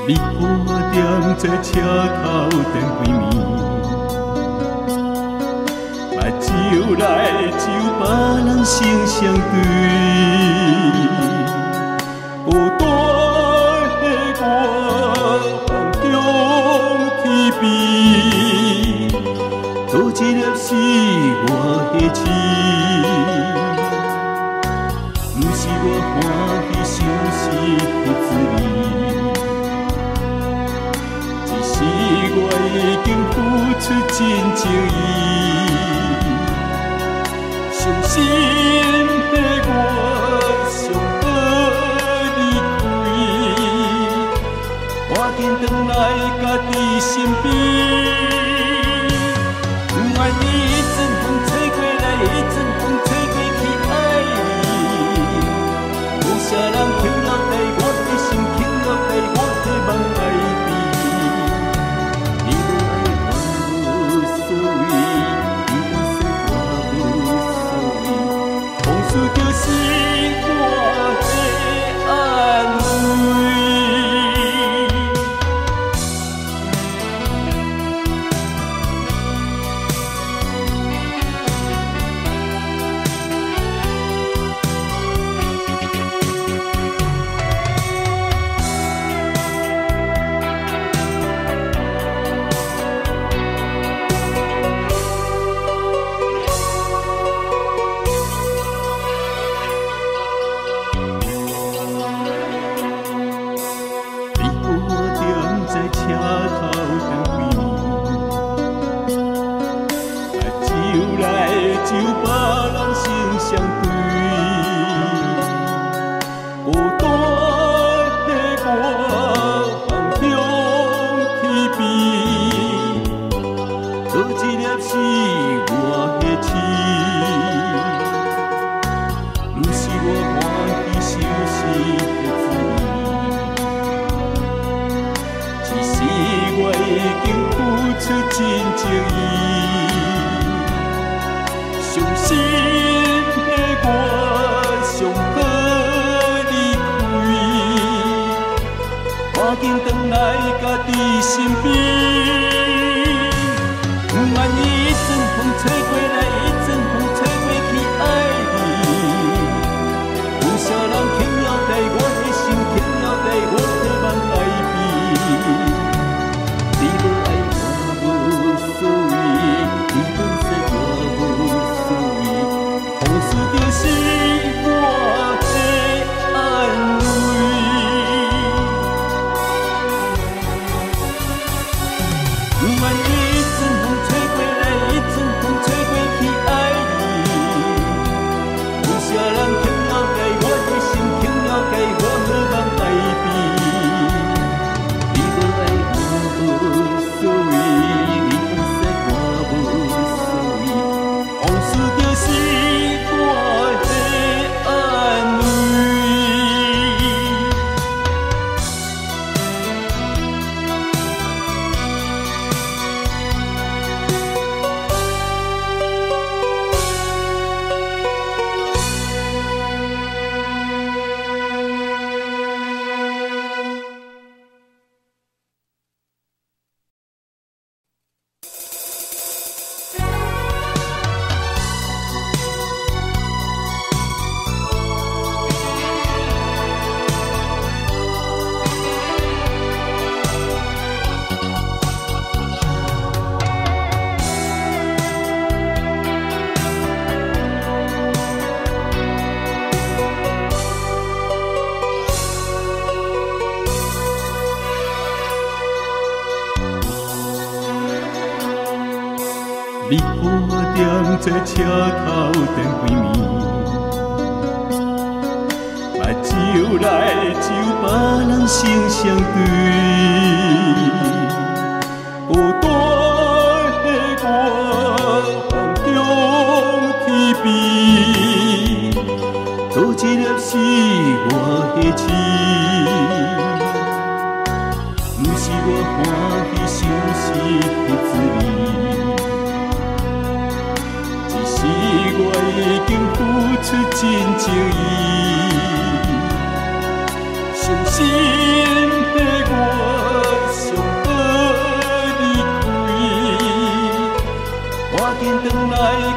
你我踮在车头等几暝，目睭来就别人成相对。孤单的我梦中天边，多一粒是我的痴，不是我欢喜想是的滋味。我已经付出真情意，伤心的我尚可离开，赶紧回来家己身边。不愿意一阵风吹过来，一阵风吹过去，爱你。有啥人停落来，我的心停落来，我的梦爱你。就是我的安慰。你我踮在车头等几暝，目睭来就别人成相对。孤单的我梦中天边，多一粒是我的痴，不是我欢喜想是的滋味。我已经付出真情意，伤心的我 ai